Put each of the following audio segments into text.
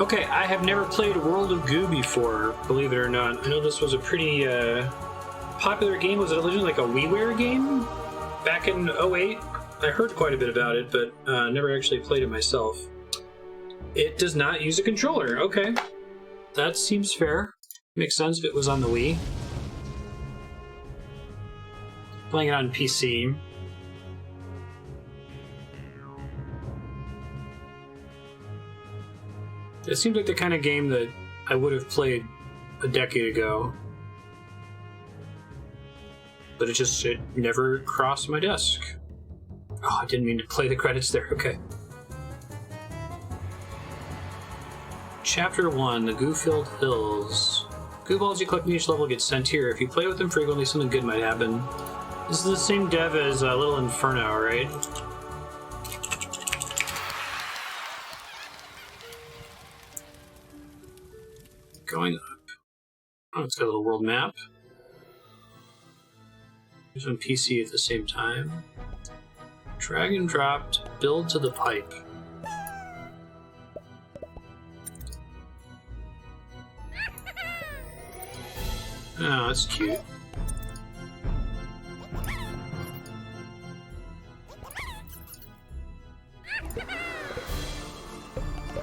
Okay, I have never played World of Goo before, believe it or not. I know this was a pretty popular game. Was it originally like a WiiWare game back in 08? I heard quite a bit about it, but never actually played it myself. It does not use a controller. Okay, that seems fair. Makes sense if it was on the Wii. Playing it on PC. It seems like the kind of game that I would have played a decade ago. But it never crossed my desk. Oh, I didn't mean to play the credits there. Okay. Chapter 1, the Goo-Filled Hills. Goo balls you collect in each level get sent here. If you play with them frequently, something good might happen. This is the same dev as Little Inferno, right? Going up. Oh, it's got a little world map. It's on PC at the same time. Drag and drop to build to the pipe. Oh, that's cute.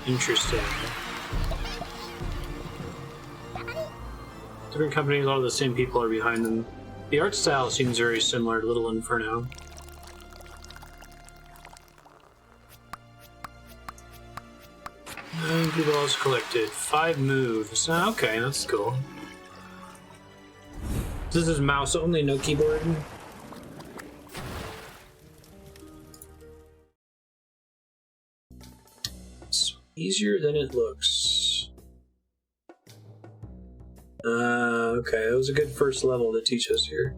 Interesting. Different companies, a lot of the same people are behind them. The art style seems very similar to Little Inferno. And Goo balls collected. 5 moves. Oh, okay, that's cool. This is mouse only, no keyboard. It's easier than it looks. Okay, that was a good first level to teach us here.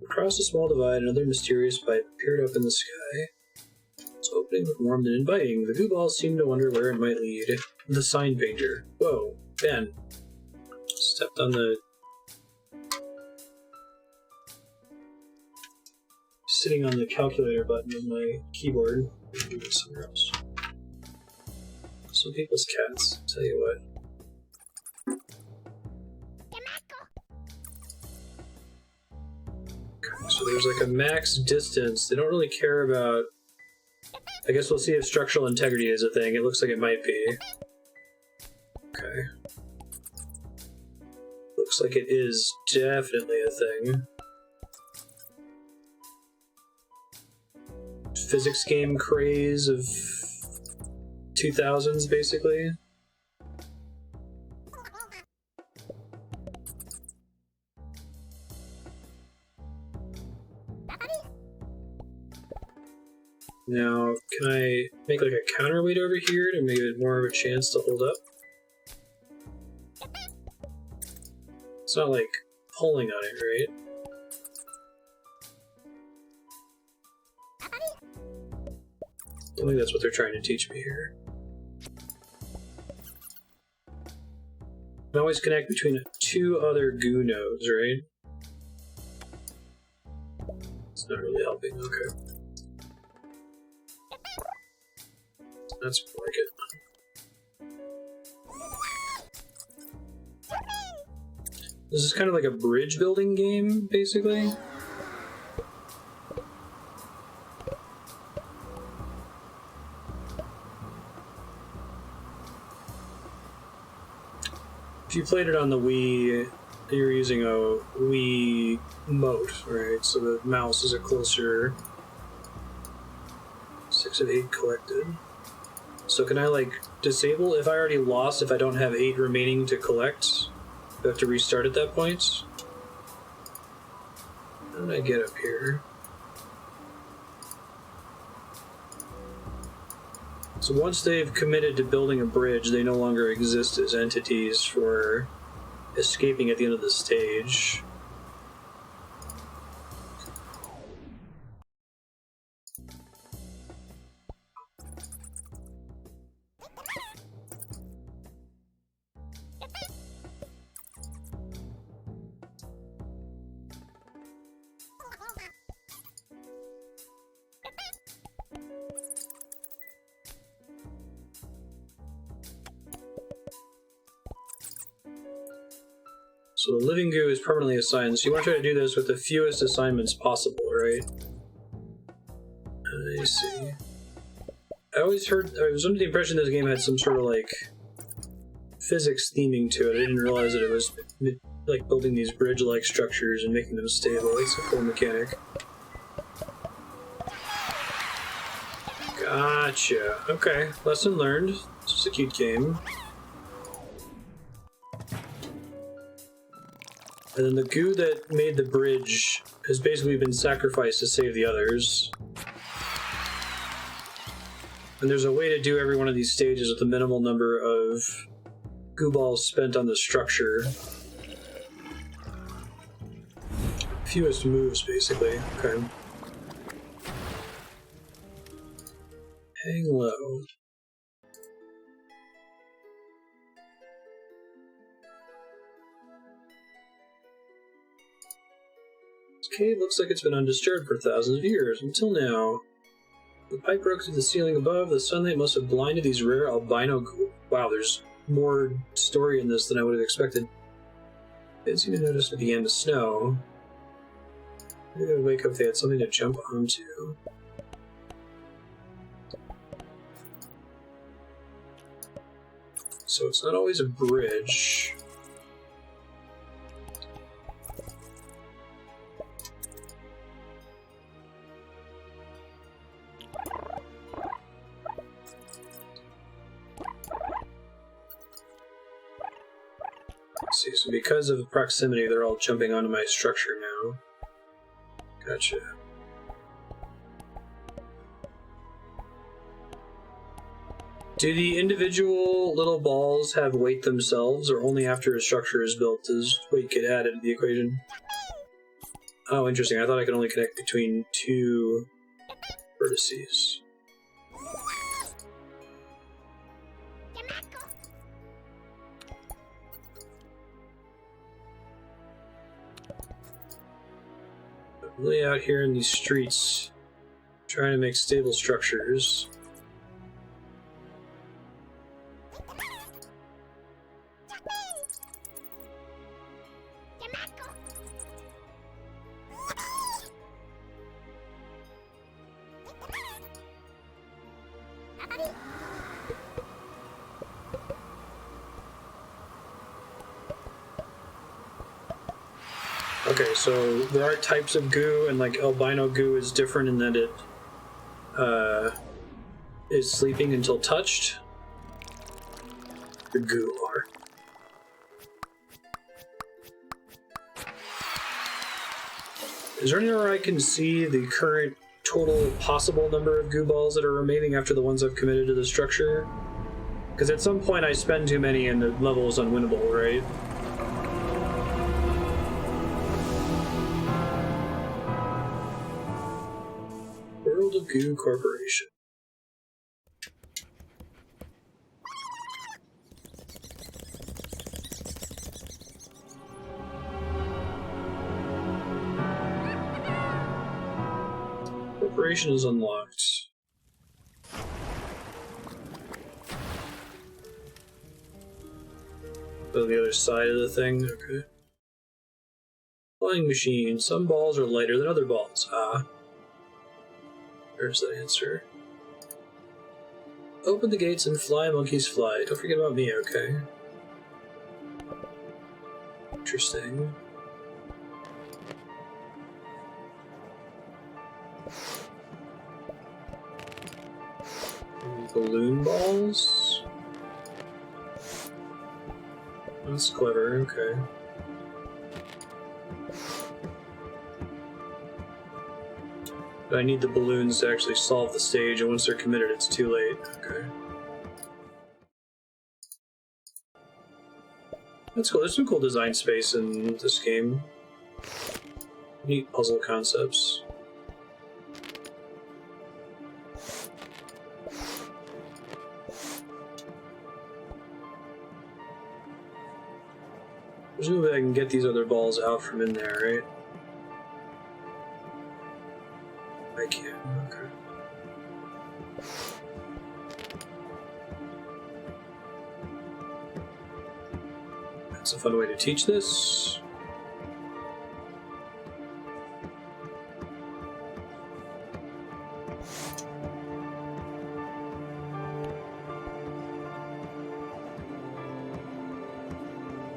Across a small divide, another mysterious pipe appeared up in the sky. Its opening was warm and inviting. The Goo balls seemed to wonder where it might lead. The sign painter. Whoa, Ben. Stepped on the... Sitting on the calculator button of my keyboard. Somewhere else. Some people's cats, tell you what. So there's like a max distance. They don't really care about... I guess we'll see if structural integrity is a thing. It looks like it might be. Okay. Looks like it is definitely a thing. Physics game craze of 2000s, basically. Now, can I make like a counterweight over here to make it more of a chance to hold up? It's not like pulling on it, right? I think that's what they're trying to teach me here. You can always connect between 2 other Goo nodes, right? It's not really helping, okay. That's more like it. This is kind of like a bridge building game, basically. If you played it on the Wii, you're using a Wii mote, right? So the mouse is a closer 6 of 8 collected. So can I, like, disable if I already lost, if I don't have 8 remaining to collect? Do I have to restart at that point? How did I get up here? So once they've committed to building a bridge, they no longer exist as entities for escaping at the end of the stage. So the living goo is permanently assigned, so you want to try to do this with the fewest assignments possible, right? I see. I was under the impression this game had some sort of, like, physics theming to it. I didn't realize that it was, like, building these bridge-like structures and making them stable. It's a cool mechanic. Gotcha. Okay, lesson learned. This is a cute game. And then the goo that made the bridge has basically been sacrificed to save the others. And there's a way to do every one of these stages with the minimal number of goo balls spent on the structure. Fewest moves, basically. Okay. Hang low. This cave looks like it's been undisturbed for thousands of years, until now. The pipe broke through the ceiling above. The sunlight must have blinded these rare albino goo. Wow, there's more story in this than I would have expected. I didn't seem to notice it began to snow. Maybe they would wake up if they had something to jump onto. So it's not always a bridge. Let's see, so because of the proximity, they're all jumping onto my structure now. Gotcha. Do the individual little balls have weight themselves, or only after a structure is built does weight get added to the equation? Oh, interesting. I thought I could only connect between two vertices. I'm really out here in these streets, trying to make stable structures. Okay, so there are types of goo, and like albino goo is different in that it is sleeping until touched. The goo are. Is there anywhere I can see the current total possible number of goo balls that are remaining after the ones I've committed to the structure? Because at some point I spend too many and the level is unwinnable, right? World of Goo Corporation. Corporation is unlocked. On the other side of the thing, okay. Flying machine. Some balls are lighter than other balls. Ah. There's the answer. Open the gates and fly, monkeys fly. Don't forget about me, okay? Interesting. Balloon balls? That's clever, okay. But I need the balloons to actually solve the stage, and once they're committed, it's too late. Okay. That's cool. There's some cool design space in this game. Neat puzzle concepts. Presumably I can get these other balls out from in there, right? I can, okay. That's a fun way to teach this.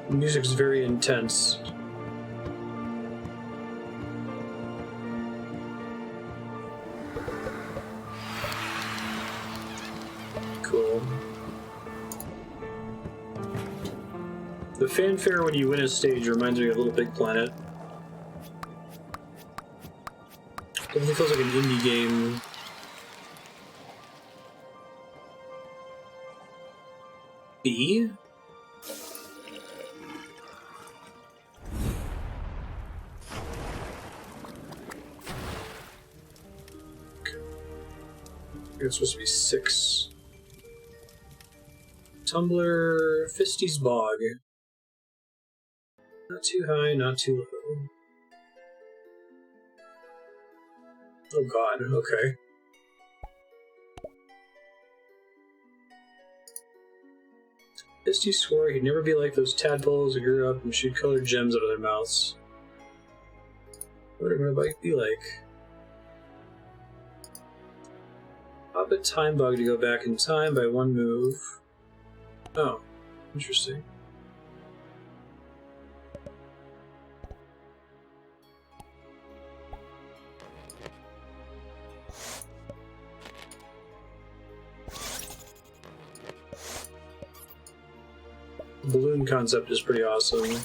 The music's very intense. Cool. The fanfare when you win a stage reminds me of Little Big Planet. Definitely feels like an indie game. B? It's supposed to be 6. Tumbler, Fisty's Bog. Not too high, not too low. Oh god, okay. Fisty swore he'd never be like those tadpoles who grew up and shoot colored gems out of their mouths. What would my bike be like? Pop a time bug to go back in time by 1 move. Oh, interesting. The balloon concept is pretty awesome.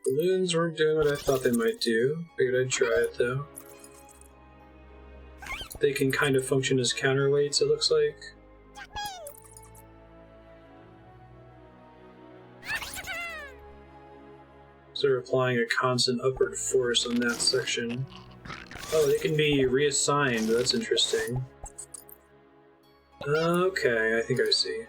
Balloons weren't doing what I thought they might do. Figured I'd try it though. They can kind of function as counterweights, it looks like. So they're applying a constant upward force on that section. Oh, they can be reassigned. That's interesting. Okay, I think I see.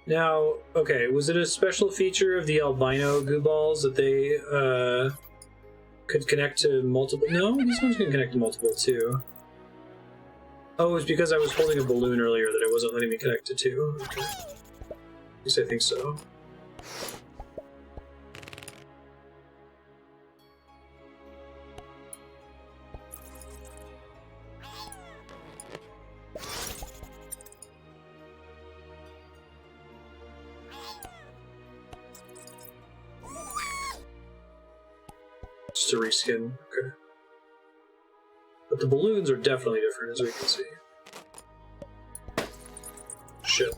Now, okay, was it a special feature of the albino goo balls that they could connect to multiple? No, these ones can connect to multiple too. Oh, it was because I was holding a balloon earlier that it wasn't letting me connect to 2. Okay. At least I think so. Just a reskin, okay. But the balloons are definitely different, as we can see. Shit.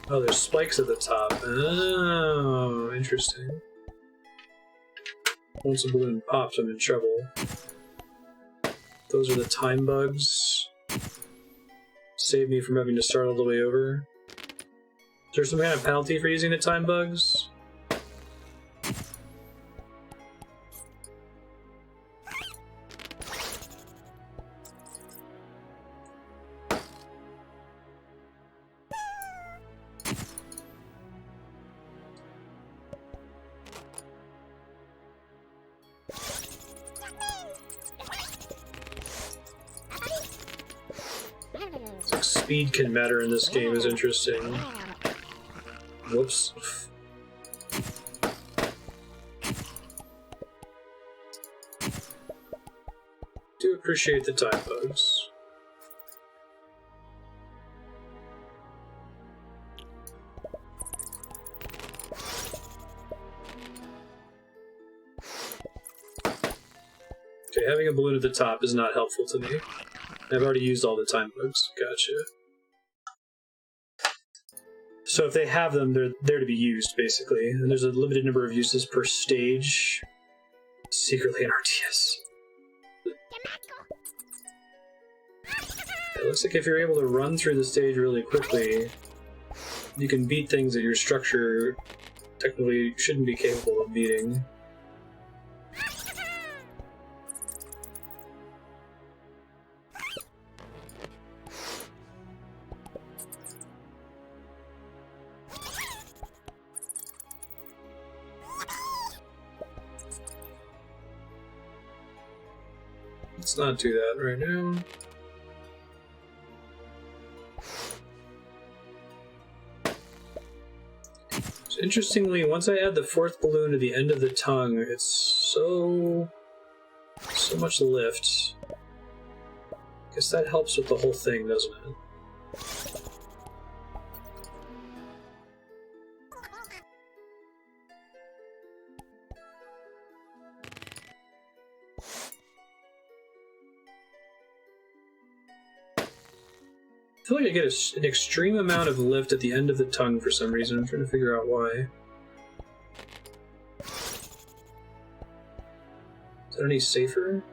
Oh, there's spikes at the top. Oh, interesting. Once a balloon pops, I'm in trouble. Those are the time bugs. Save me from having to start all the way over. Is there some kind of penalty for using the time bugs? Speed can matter in this game is interesting. Whoops. Do appreciate the time bugs. Okay, having a balloon at the top is not helpful to me. I've already used all the time bugs. Gotcha. So if they have them, they're there to be used, basically. And there's a limited number of uses per stage. Secretly an RTS. It looks like if you're able to run through the stage really quickly, you can beat things that your structure technically shouldn't be capable of beating. Let's not do that right now. So interestingly, once I add the fourth balloon to the end of the tongue, it's so much lift. Guess that helps with the whole thing, doesn't it? I feel like I get an extreme amount of lift at the end of the tongue for some reason. I'm trying to figure out why. Is that any safer?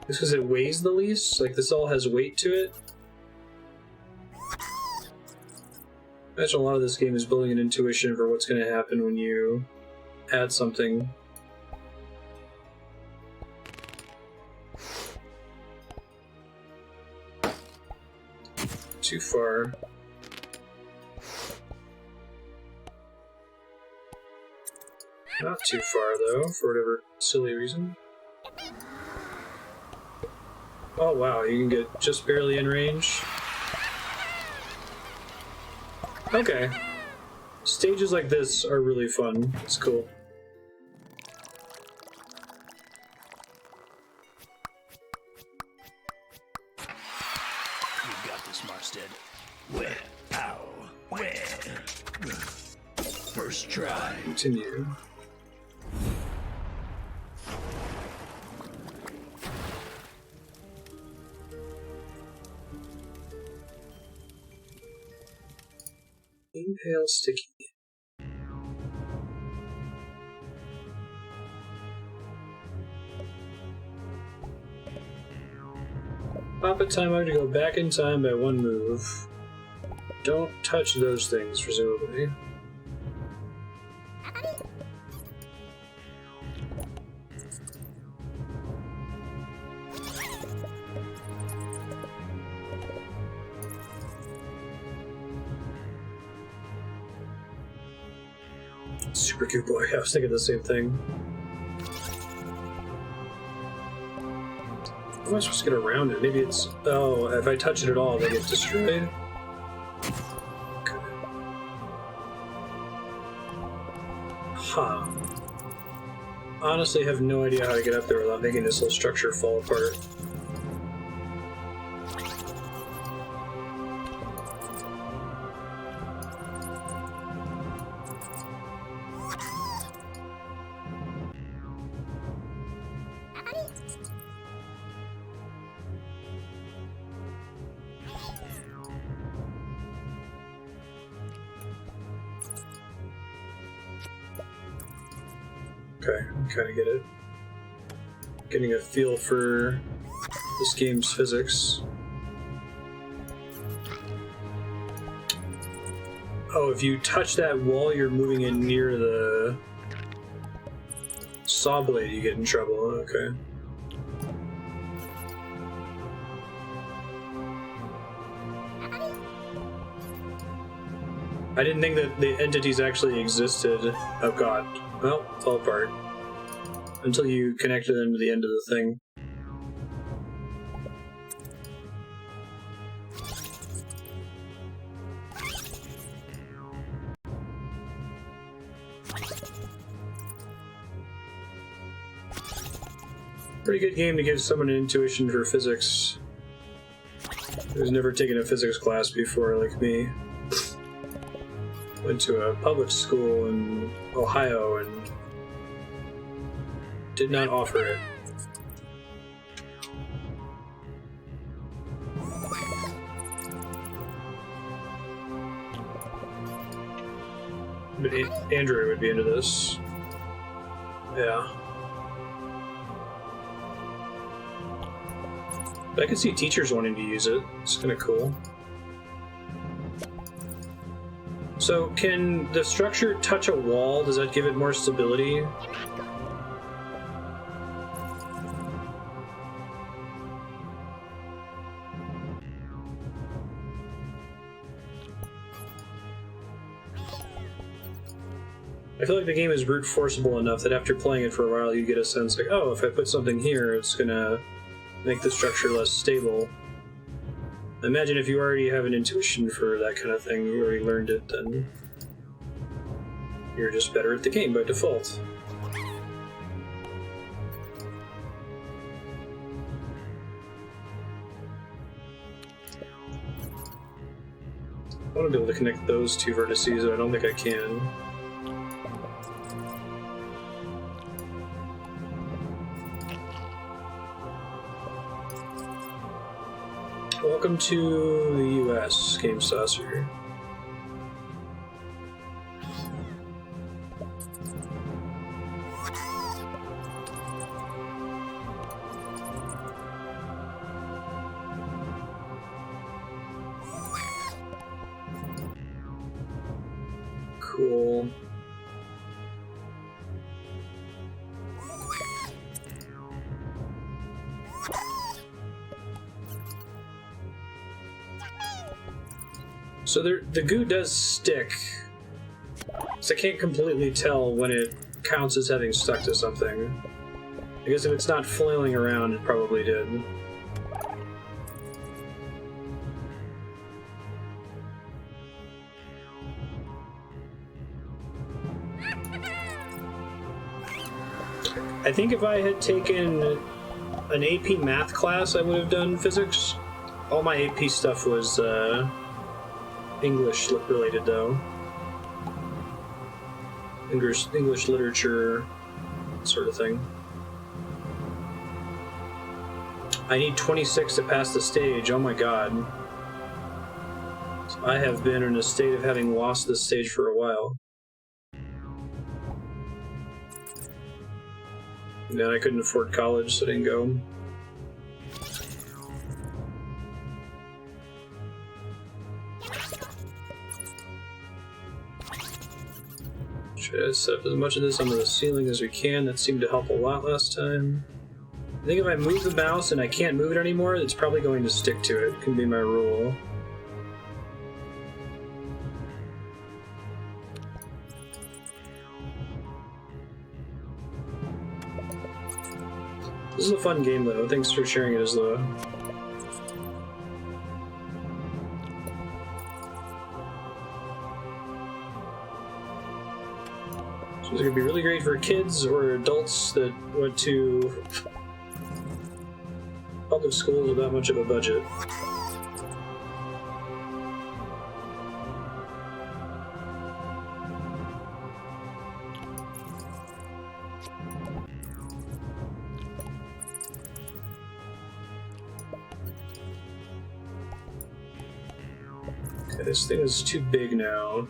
Just because it weighs the least? Like, this all has weight to it? I imagine a lot of this game is building an intuition for what's going to happen when you add something. Too far. Not too far, though, for whatever silly reason. Oh wow, you can get just barely in range. Okay. Stages like this are really fun. It's cool. You got this, Marstead. Where? How? Where? First try. Continue. Impale sticky. Pop it time out to go back in time by one move. Don't touch those things, presumably. Super cute boy. I was thinking the same thing. How am I supposed to get around it? Maybe it's... Oh, if I touch it at all, they get destroyed. Okay. Huh. Honestly, I have no idea how to get up there without making this whole structure fall apart. Okay, I kind of get it. Getting a feel for this game's physics. Oh, if you touch that while you're moving in near the saw blade, you get in trouble. Okay. I didn't think that the entities actually existed. Oh god. Well, fell apart. Until you connected them to the end of the thing. Pretty good game to give someone an intuition for physics. Who's never taken a physics class before, like me. Went to a public school in Ohio and did not offer it. But Andrew would be into this. Yeah. But I can see teachers wanting to use it. It's kind of cool. So, can the structure touch a wall? Does that give it more stability? I feel like the game is brute forceable enough that after playing it for a while, you get a sense like, oh, if I put something here, it's gonna make the structure less stable. Imagine if you already have an intuition for that kind of thing, you already learned it, then you're just better at the game by default. I want to be able to connect those two vertices, but I don't think I can. Welcome to the US, Game Saucer. Cool. So the goo does stick, so I can't completely tell when it counts as having stuck to something. I guess if it's not flailing around, it probably did. I think if I had taken an AP math class, I would have done physics. All my AP stuff was English related, though. English literature, sort of thing. I need 26 to pass the stage. Oh my god. So I have been in a state of having lost this stage for a while. And then I couldn't afford college, so I didn't go. Try to set up as much of this onto the ceiling as we can. That seemed to help a lot last time. I think if I move the mouse and I can't move it anymore, it's probably going to stick to it. Can be my rule. This is a fun game, though. Thanks for sharing it, as Loa. So it's going to be really great for kids or adults that went to public schools without much of a budget. This thing is too big now.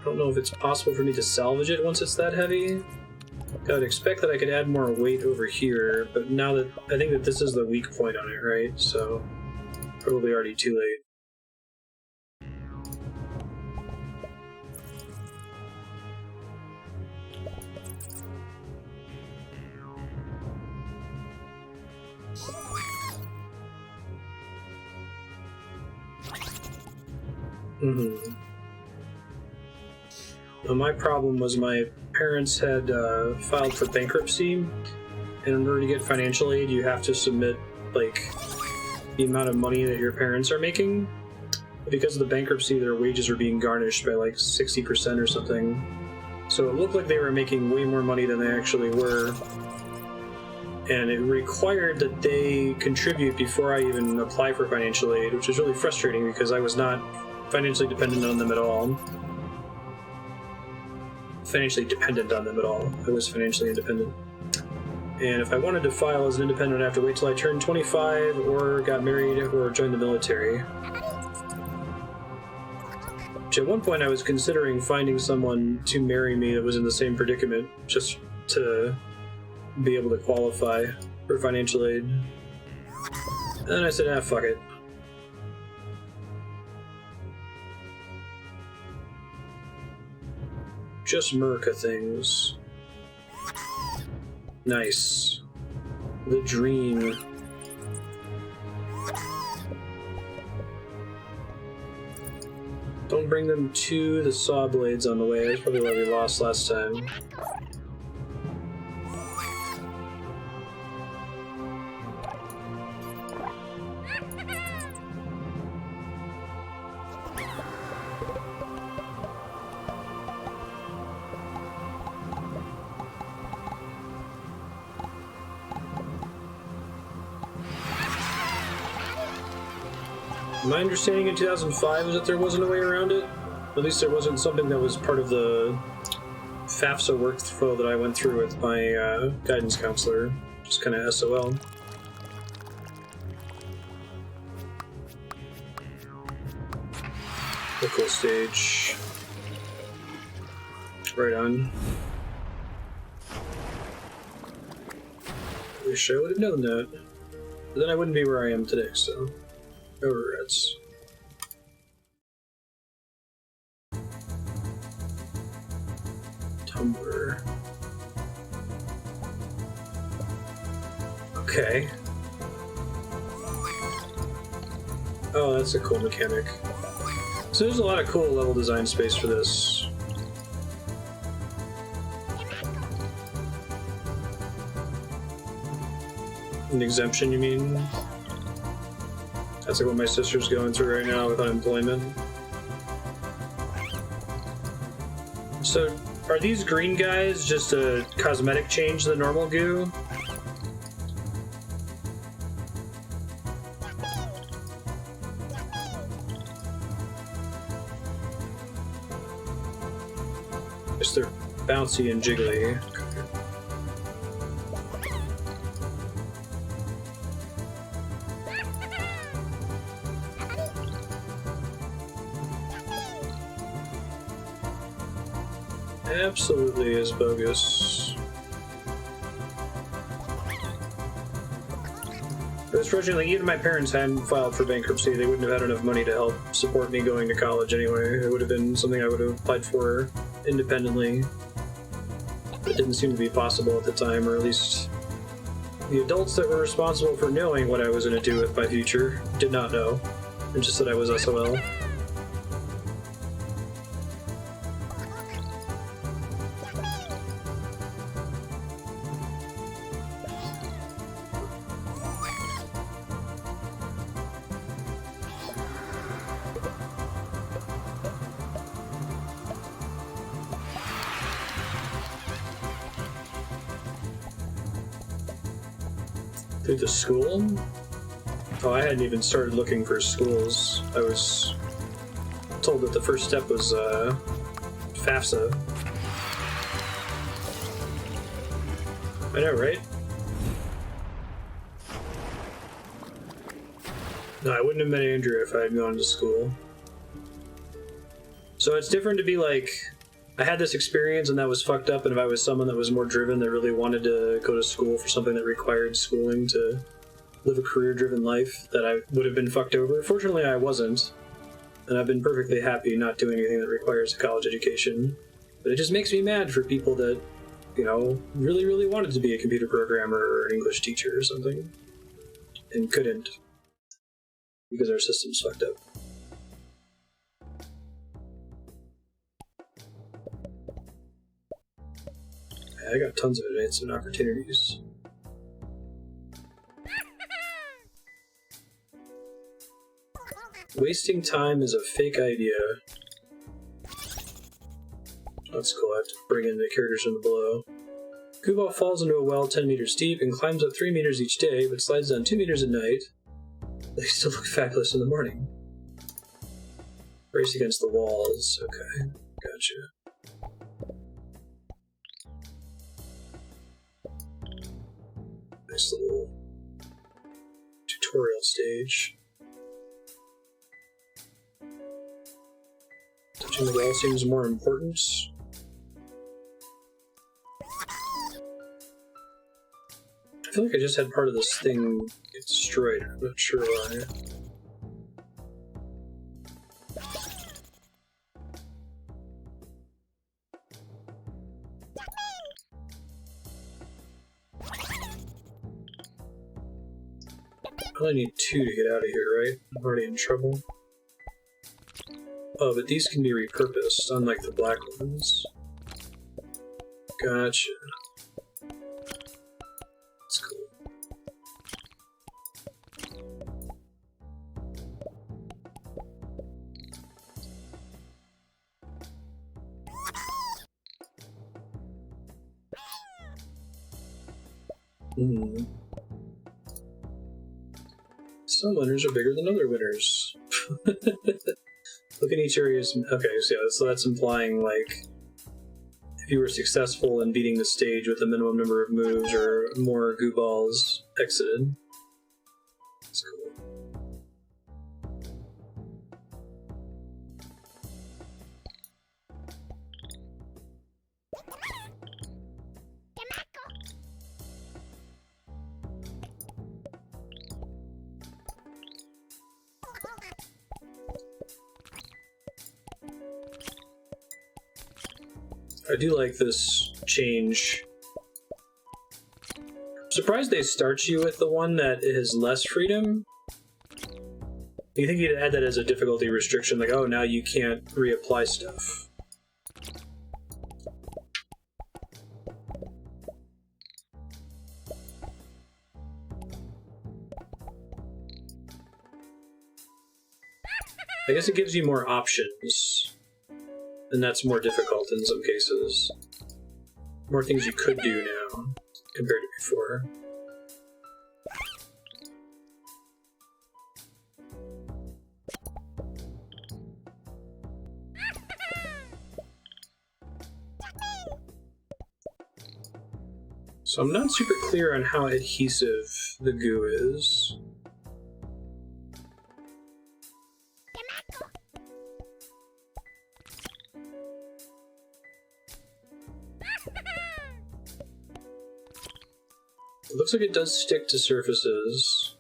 I don't know if it's possible for me to salvage it once it's that heavy. I would expect that I could add more weight over here, but now that I think that this is the weak point on it, right? So probably already too late. Well, my problem was my parents had filed for bankruptcy, and in order to get financial aid, you have to submit, like, the amount of money that your parents are making. Because of the bankruptcy, their wages were being garnished by, like, 60% or something. So it looked like they were making way more money than they actually were. And it required that they contribute before I even apply for financial aid, which was really frustrating because I was not financially dependent on them at all. I was financially independent. And if I wanted to file as an independent, I'd have to wait till I turned 25 or got married or joined the military. Which at one point I was considering finding someone to marry me that was in the same predicament, just to be able to qualify for financial aid. And then I said, ah, fuck it. Just Merca things. Nice. The dream. Don't bring them to the saw blades on the way. That's probably why we lost last time. My understanding in 2005 is that there wasn't a way around it. At least there wasn't something that was part of the FAFSA workflow that I went through with my guidance counselor. Just kind of SOL. Local stage. Right on. I wish I would have known that. But then I wouldn't be where I am today, so no regrets. Tumbler. Okay. Oh, that's a cool mechanic. So there's a lot of cool level design space for this. An exemption, you mean? That's like what my sister's going through right now with unemployment. So, are these green guys just a cosmetic change to the normal goo? Guess they're bouncy and jiggly. Absolutely is bogus. It was frustrating, like, even my parents hadn't filed for bankruptcy, they wouldn't have had enough money to help support me going to college anyway. It would have been something I would have applied for independently. It didn't seem to be possible at the time, or at least the adults that were responsible for knowing what I was going to do with my future did not know, and just said I was SOL. Through the school? Oh, I hadn't even started looking for schools. I was told that the first step was FAFSA. I know, right? No, I wouldn't have met Andrew if I had gone to school. So it's different to be like, I had this experience and that was fucked up, and if I was someone that was more driven, that really wanted to go to school for something that required schooling to live a career-driven life, that I would have been fucked over. Fortunately, I wasn't, and I've been perfectly happy not doing anything that requires a college education. But it just makes me mad for people that, you know, really, really wanted to be a computer programmer or an English teacher or something, and couldn't, because our system's fucked up. I got tons of advancement opportunities. Wasting time is a fake idea. That's cool, I have to bring in the characters from below. Gooball falls into a well 10 meters deep and climbs up 3 meters each day, but slides down 2 meters at night. They still look fabulous in the morning. Race against the walls, okay, gotcha. Nice little tutorial stage. Touching the wall seems more important. I feel like I just had part of this thing get destroyed. I'm not sure why. I only need 2 to get out of here, right? I'm already in trouble. Oh, but these can be repurposed, unlike the black ones. Gotcha. That's cool. Some winners are bigger than other winners. Look at each area's... Okay, so yeah, so that's implying, like, if you were successful in beating the stage with the minimum number of moves or more goo balls exited. That's cool. I do like this change. I'm surprised they start you with the one that has less freedom. You think you'd add that as a difficulty restriction, like, oh, now you can't reapply stuff. I guess it gives you more options. And that's more difficult in some cases. More things you could do now, compared to before. So I'm not super clear on how adhesive the goo is. It looks like it does stick to surfaces.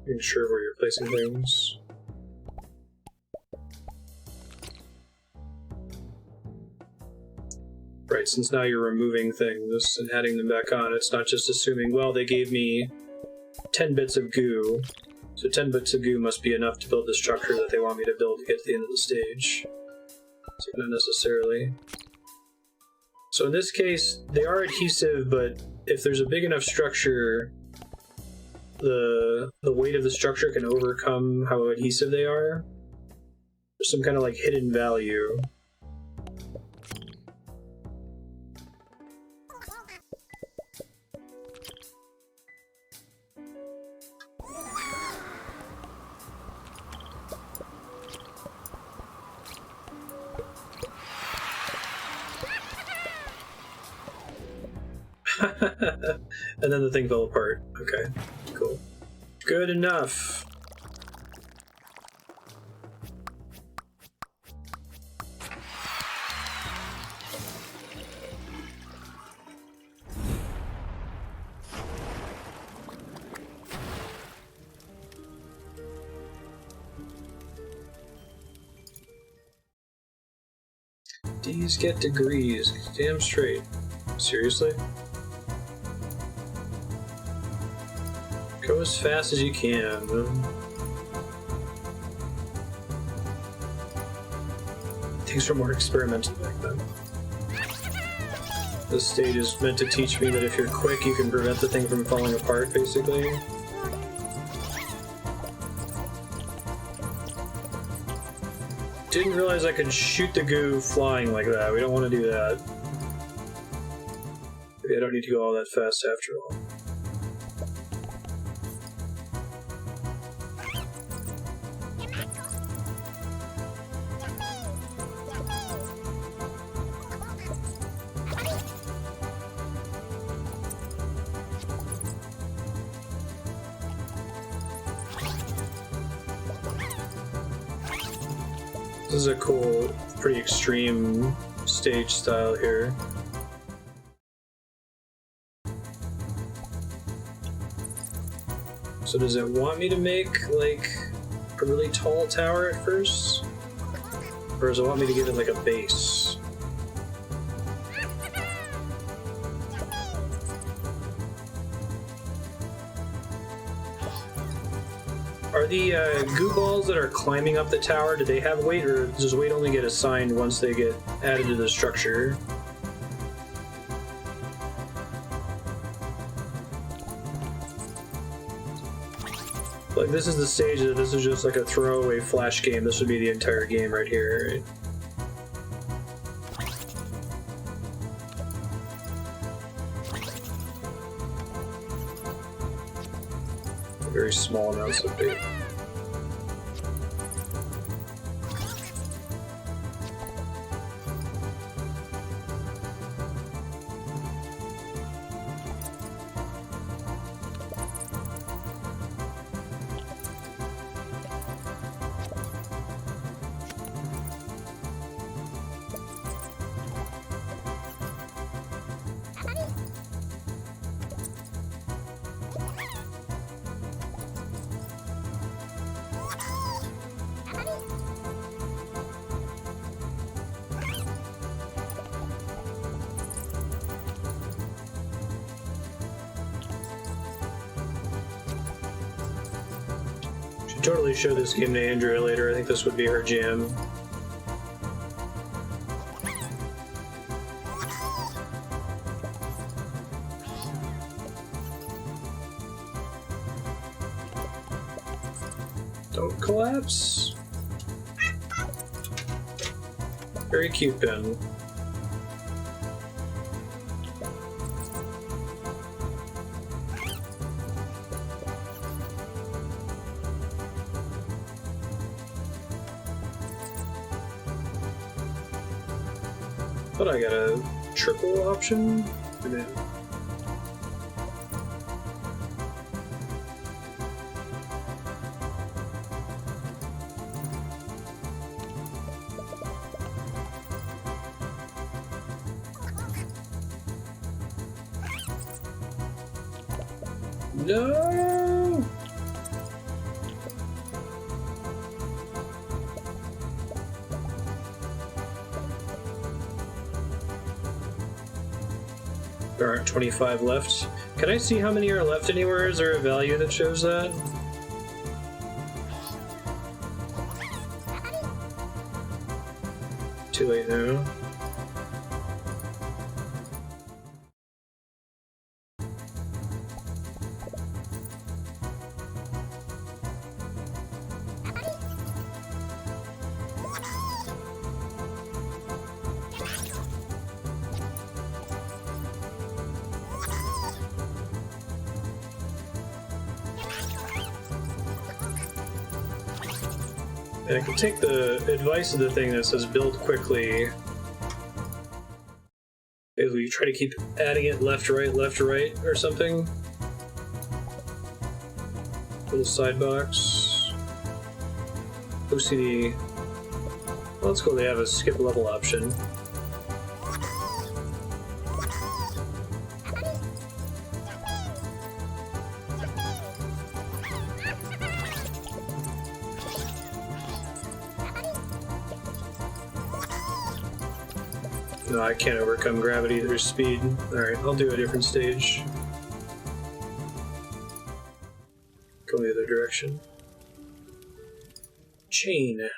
Being sure where you're placing things. Right, since now you're removing things and adding them back on, it's not just assuming, well, they gave me 10 bits of goo. So 10 bits of goo must be enough to build the structure that they want me to build to get to the end of the stage. So not necessarily. So in this case, they are adhesive, but if there's a big enough structure, the weight of the structure can overcome how adhesive they are. There's some kind of like hidden value. And then the thing fell apart. Okay, cool. Good enough. D's get degrees. Damn straight. Seriously? Go as fast as you can. Things were more experimental back then. This stage is meant to teach me that if you're quick, you can prevent the thing from falling apart, basically. Didn't realize I could shoot the goo flying like that. We don't want to do that. Maybe I don't need to go all that fast after all. This is a cool, pretty extreme stage style here. So does it want me to make, like, a really tall tower at first? Or does it want me to give it, like, a base? the goo balls that are climbing up the tower, do they have weight, or does weight only get assigned once they get added to the structure? Like, this is the stage that this is just like a throwaway flash game. This would be the entire game right here, right? Very small amounts of bait. Totally show this game to Andrea later. I think this would be her jam. Don't collapse. Very cute pen. But I got a triple option. Yeah. No! There aren't 25 left. Can I see how many are left anywhere? Is there a value that shows that? Too late now. And I can take the advice of the thing that says build quickly. Basically, you try to keep adding it left, right, or something. Little side box. OCD. Well, that's cool, they have a skip level option. No, I can't overcome gravity, there's speed. Alright, I'll do a different stage. Go the other direction. Chain.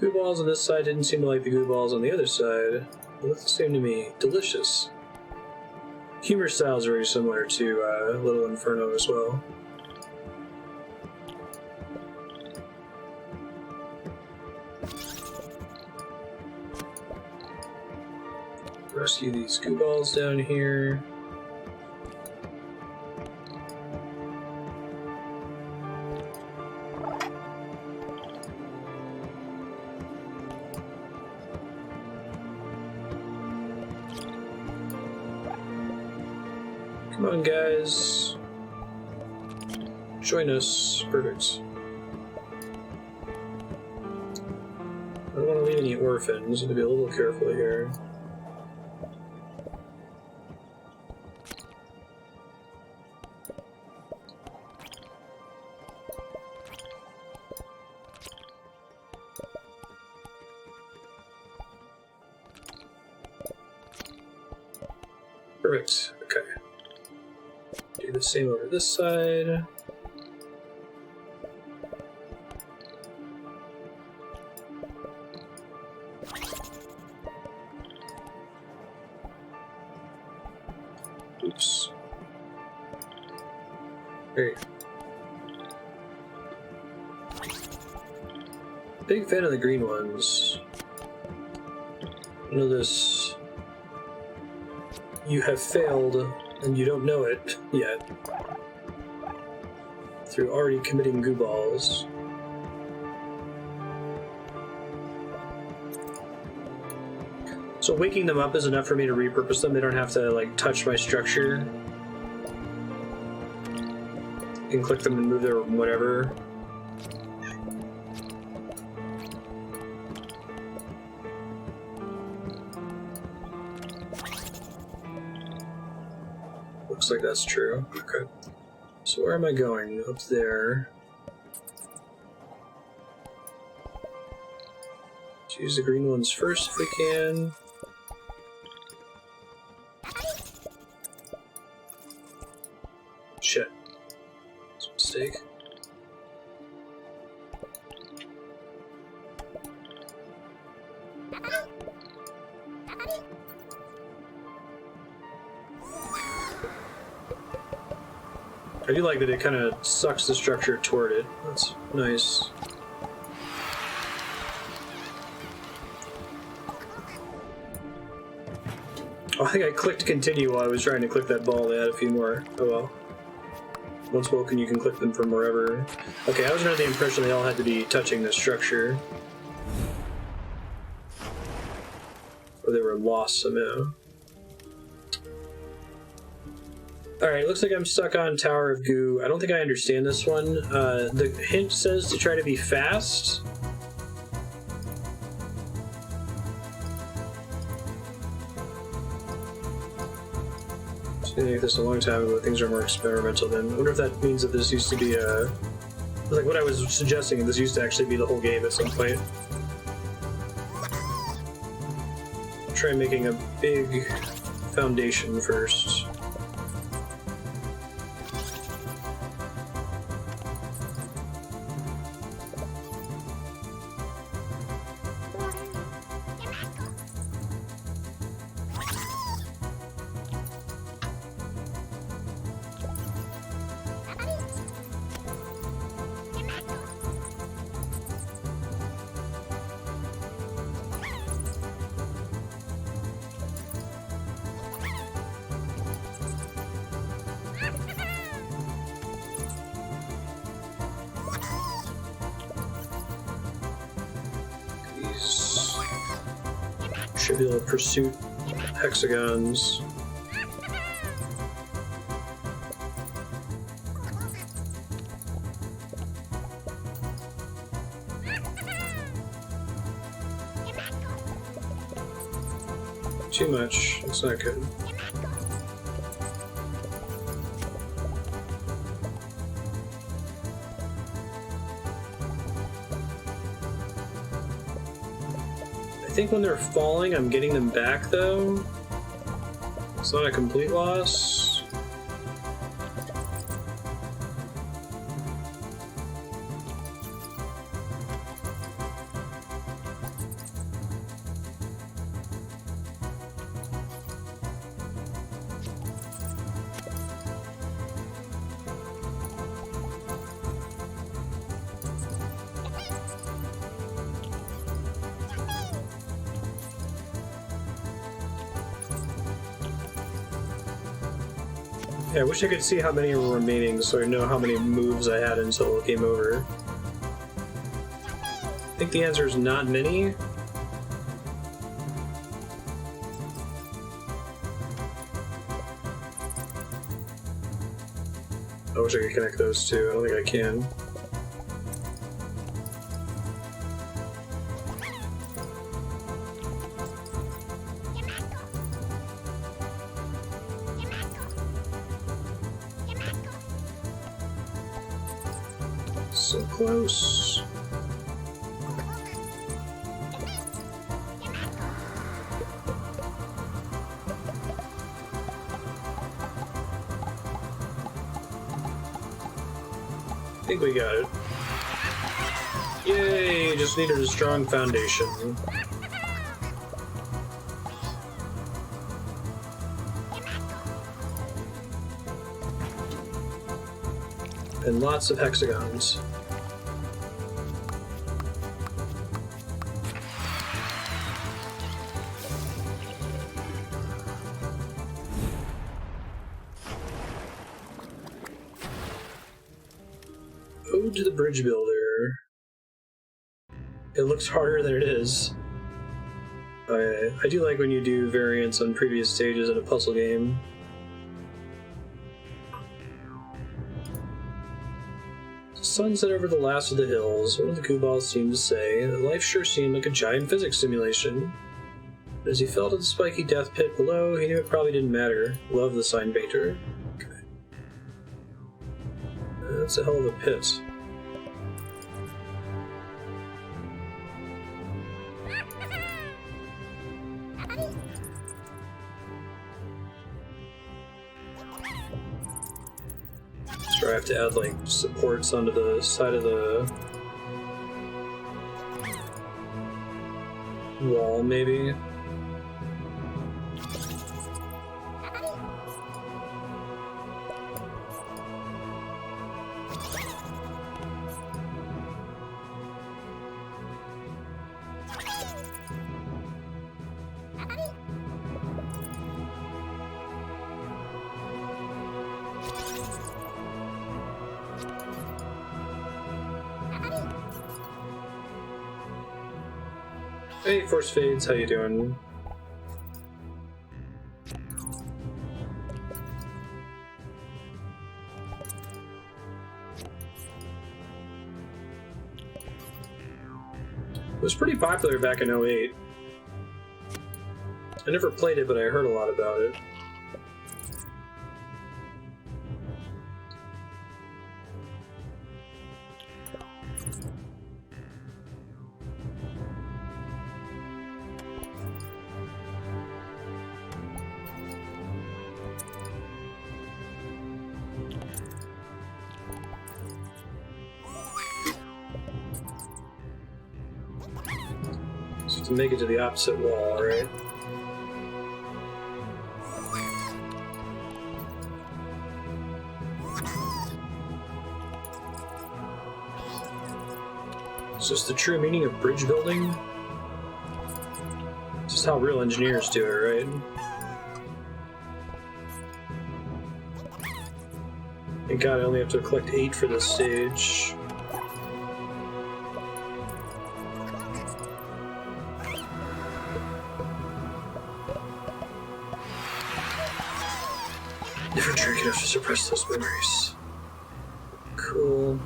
Goo balls on this side didn't seem to like the goo balls on the other side. They look the same to me. Delicious. Humor style is very similar to Little Inferno as well. Rescue these goo balls down here. Come on, guys. Join us. Perfect. I don't want to leave any orphans. I have to be a little careful here. Perfect. Okay. Do the same over this side. Oops. Great. Big fan of the green ones. Notice you have failed and you don't know it yet through already committing goo balls. So waking them up is enough for me to repurpose them. They don't have to like touch my structure. I can click them and move their whatever. Looks like that's true. Okay. So where am I going? Up there. Let's use the green ones first if we can. Shit. That's a mistake. I do like that it kind of sucks the structure toward it. That's nice. Oh, I think I clicked continue while I was trying to click that ball to add a few more. Oh well. Once woken, you can click them from wherever. Okay, I was under the impression they all had to be touching the structure. Or they were lost somehow. Alright, looks like I'm stuck on Tower of Goo. I don't think I understand this one. The hint says to try to be fast. I think this a long time ago. Things are more experimental then. I wonder if that means that this used to be like what I was suggesting, this used to actually be the whole game at some point. Try making a big foundation first. Trivial Pursuit hexagons. Too much. That's not good. I think when they're falling, I'm getting them back, though. It's not a complete loss. Yeah, I wish I could see how many were remaining so I know how many moves I had until it came over. I think the answer is not many. I wish I could connect those two. I don't think I can. So close. think we got it. Yay! Just needed a strong foundation. And lots of hexagons. Ode to the Bridge Builder. It looks harder than it is. I do like when you do variants on previous stages in a puzzle game. Sunset over the last of the hills. One of the Goobals seemed to say, life sure seemed like a giant physics simulation. But as he fell to the spiky death pit below, he knew it probably didn't matter. Love the sign painter. Okay. That's a hell of a pit. So I have to add like supports onto the side of the wall, maybe. Hey, Force Fades, how you doing? It was pretty popular back in 08. I never played it, but I heard a lot about it. To make it to the opposite wall, right? Is this the true meaning of bridge building? This is how real engineers do it, right? Thank God I only have to collect 8 for this stage. Never drink enough to suppress those memories. Cool.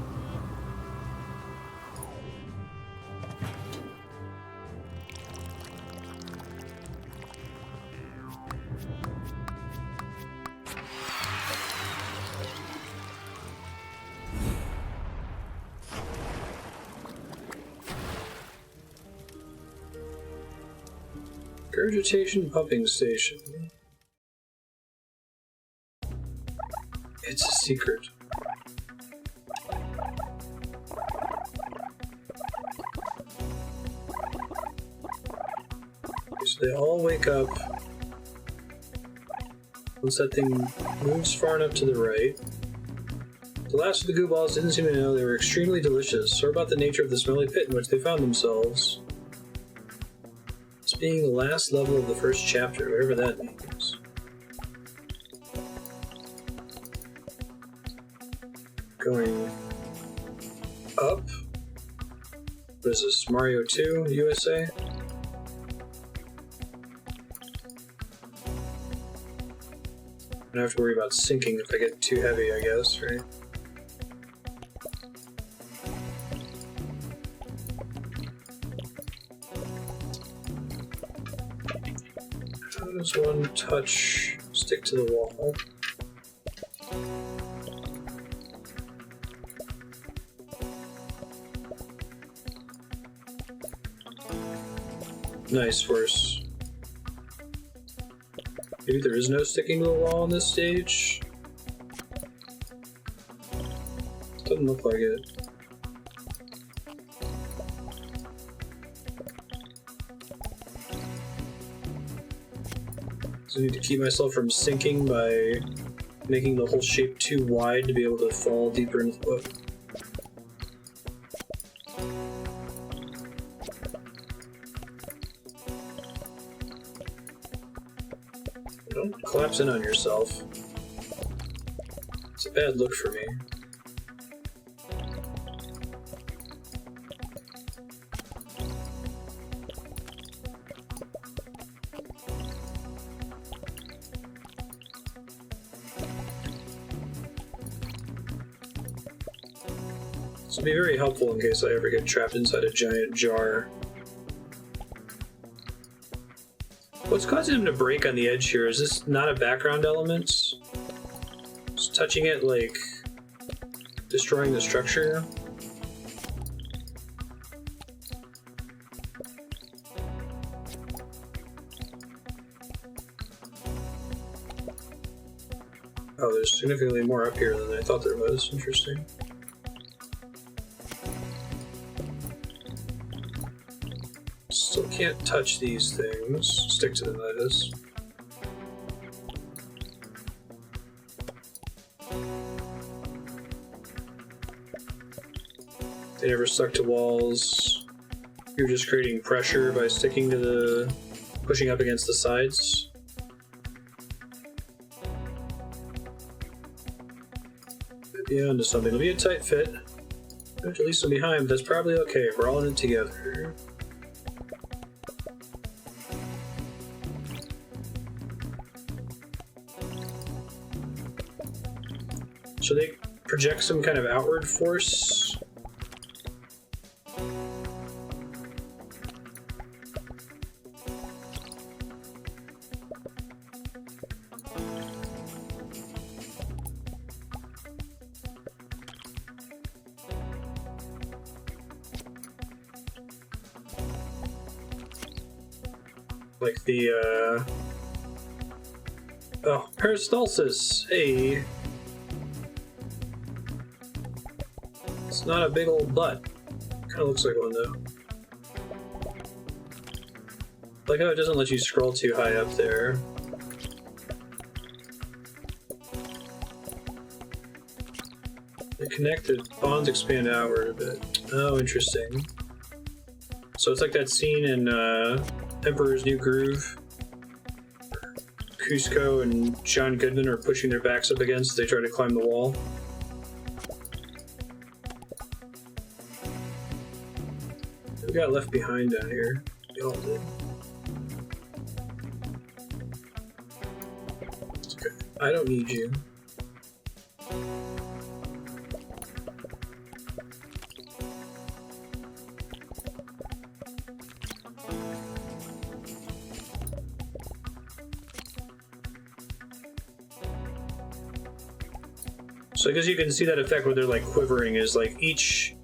Regurgitation pumping station. It's a secret. So they all wake up once that thing moves far enough to the right. The last of the goo balls didn't seem to know they were extremely delicious, or about the nature of the smelly pit in which they found themselves. It's being the last level of the first chapter, whatever that means. Going up. What is this? Mario 2 USA? I don't have to worry about sinking if I get too heavy, I guess, right? How does one touch stick to the wall? Nice horse. Maybe there is no sticking to the wall on this stage? I thought Doesn't look like it. So I need to keep myself from sinking by making the whole shape too wide to be able to fall deeper into the boat. Don't collapse in on yourself. It's a bad look for me. This will be very helpful in case I ever get trapped inside a giant jar. What's causing him to break on the edge here? Is this not a background element? Just touching it, like, destroying the structure? Oh, there's significantly more up here than I thought there was. Interesting. Still can't touch these things. Stick to them, that is. They never stuck to walls. You're just creating pressure by sticking to the... pushing up against the sides. Maybe onto something. It'll be a tight fit. At least I'm behind, but that's probably okay. We're all in it together. So they project some kind of outward force. Like the, oh, peristalsis, hey. It's not a big old butt. Kinda looks like one, though. Like how it doesn't let you scroll too high up there. They connected, bonds expand outward a bit. Oh, interesting. So it's like that scene in, Emperor's New Groove. Cusco and John Goodman are pushing their backs up against as they try to climb the wall. We got left behind down here. We all did. It's okay. I don't need you. So I guess you can see that effect where they're like quivering is like each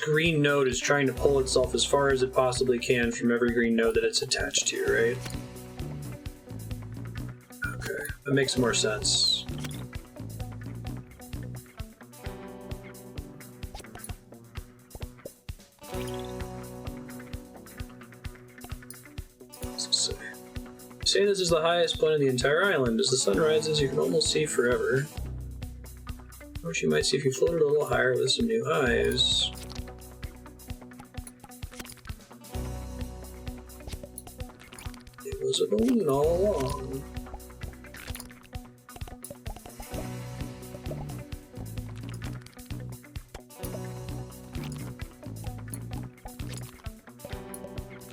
green node is trying to pull itself as far as it possibly can from every green node that it's attached to, right? Okay, that makes more sense. Say this is the highest point of the entire island. As the sun rises, you can almost see forever. Which you might see if you floated a little higher with some new eyes. It was a balloon all along.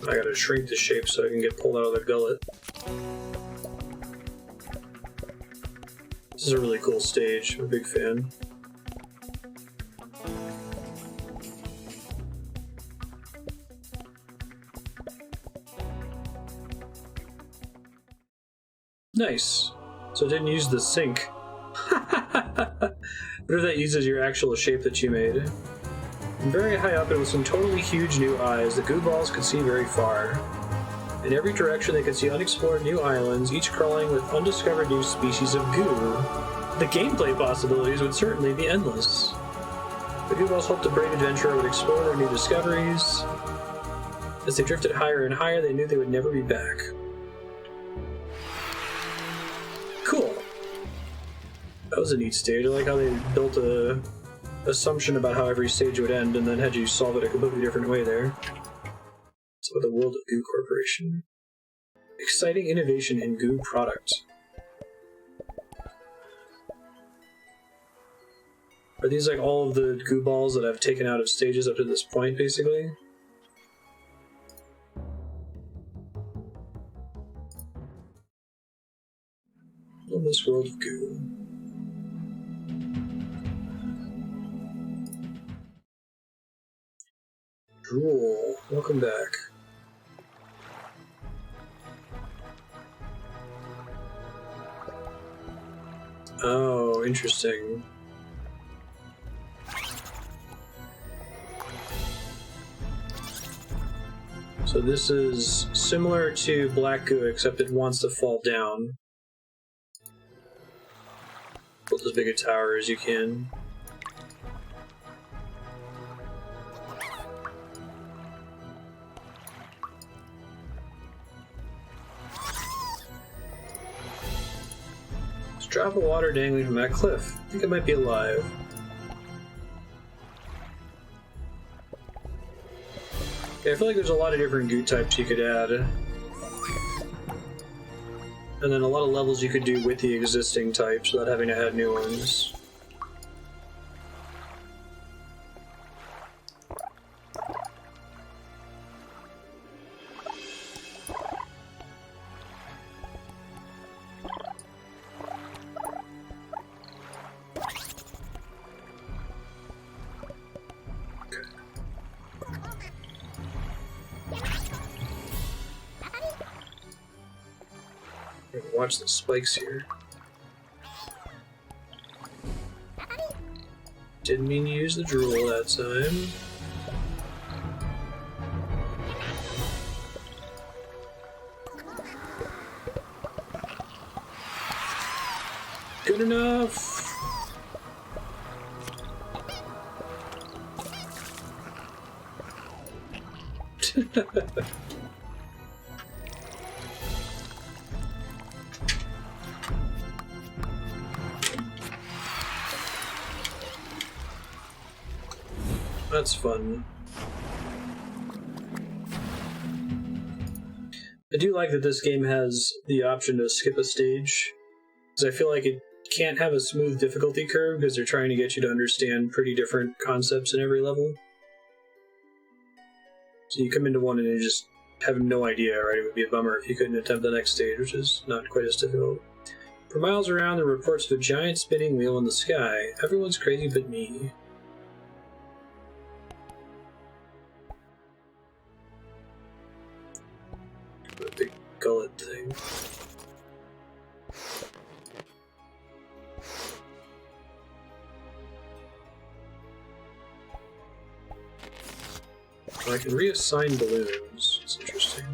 I gotta shrink the shape so I can get pulled out of the gullet. This is a really cool stage. I'm a big fan. Nice. So it didn't use the sink. What if that uses your actual shape that you made? And very high up and with some totally huge new eyes, the goo balls could see very far. In every direction they could see unexplored new islands, each crawling with undiscovered new species of goo. The gameplay possibilities would certainly be endless. Gooballs hoped the brave adventurer would explore their new discoveries. As they drifted higher and higher, they knew they would never be back. Cool. That was a neat stage. I like how they built a assumption about how every stage would end and then had you solve it a completely different way there. So the World of Goo Corporation. Exciting innovation in Goo product. Are these like all of the Goo balls that I've taken out of stages up to this point, basically? In this world of Goo. Drool, welcome back. Oh, interesting. So this is similar to Black Goo, except it wants to fall down. Build as big a tower as you can. There's a drop of water dangling from that cliff. I think it might be alive. Okay, I feel like there's a lot of different Goo types you could add. And then a lot of levels you could do with the existing types without having to add new ones. Watch the spikes here. Didn't mean to use the drool that time. Good enough! That's fun. I do like that this game has the option to skip a stage, because I feel like it can't have a smooth difficulty curve because they're trying to get you to understand pretty different concepts in every level. So you come into one and you just have no idea, right? It would be a bummer if you couldn't attempt the next stage, which is not quite as difficult. For miles around, there are reports of a giant spinning wheel in the sky. Everyone's crazy but me. A big gullet thing. I can reassign balloons. It's interesting.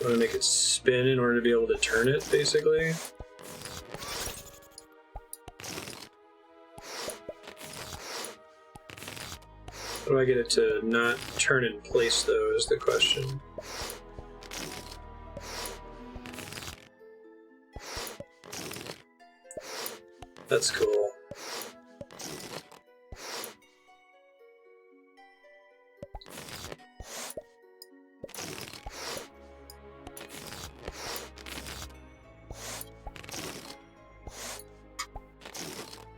I want to make it spin in order to be able to turn it, basically. How do I get it to not turn in place, though, is the question. That's cool.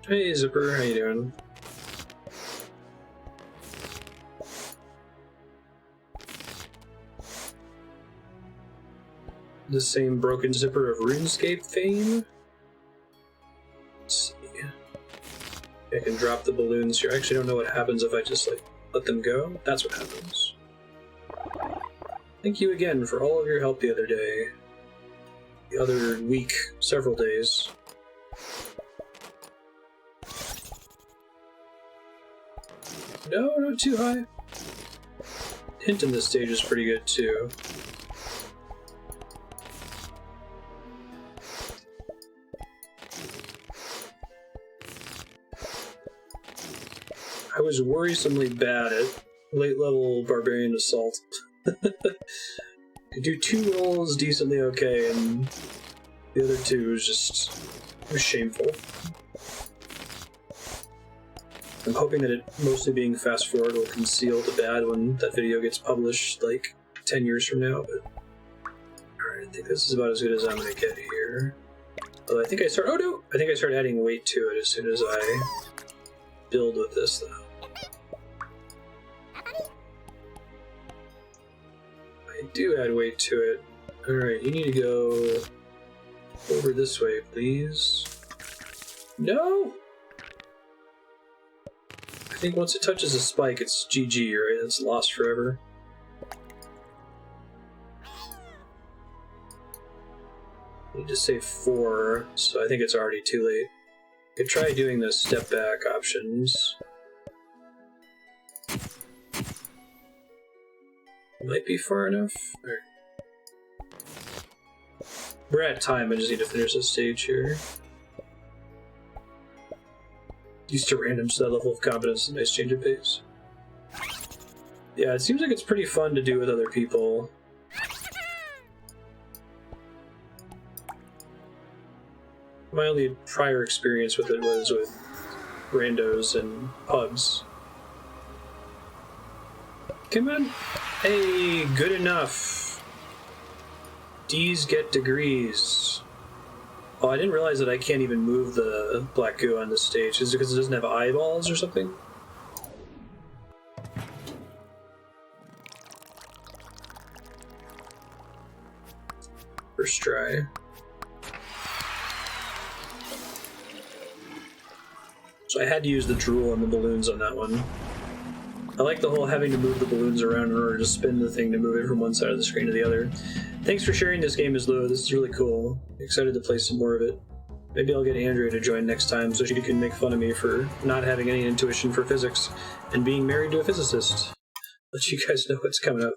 Hey Zipper, how you doing? The same broken zipper of RuneScape fame? Let's see. I can drop the balloons here. I actually don't know what happens if I just, like, let them go. That's what happens. Thank you again for all of your help the other day. The other week. Several days. No, not too high. Hint in this stage is pretty good, too. was worrisomely bad at late-level Barbarian Assault. Could do 2 rolls decently okay, and the other 2 was just... it was shameful. I'm hoping that it mostly being fast-forward will conceal the bad when that video gets published, like, 10 years from now, but... Alright, I think this is about as good as I'm gonna get here. Although I think I start... oh no! I think I start adding weight to it as soon as I build with this, though. I do add weight to it. Alright, you need to go over this way, please. No! I think once it touches a spike, it's GG, right? It's lost forever. I need to save 4, so I think it's already too late. I could try doing the step back options. Might be far enough. Right. We're at time, I just need to finish this stage here. Used to randoms to that level of confidence, a nice change of pace. Yeah, it seems like it's pretty fun to do with other people. My only prior experience with it was with randos and pugs. Come on! Hey, good enough! D's get degrees. Oh, I didn't realize that I can't even move the black goo on this stage. Is it because it doesn't have eyeballs or something? First try. So I had to use the drool and the balloons on that one. I like the whole having to move the balloons around in order to spin the thing to move it from one side of the screen to the other. Thanks for sharing this game, Islo. This is really cool. Excited to play some more of it. Maybe I'll get Andrea to join next time so she can make fun of me for not having any intuition for physics and being married to a physicist. Let you guys know what's coming up.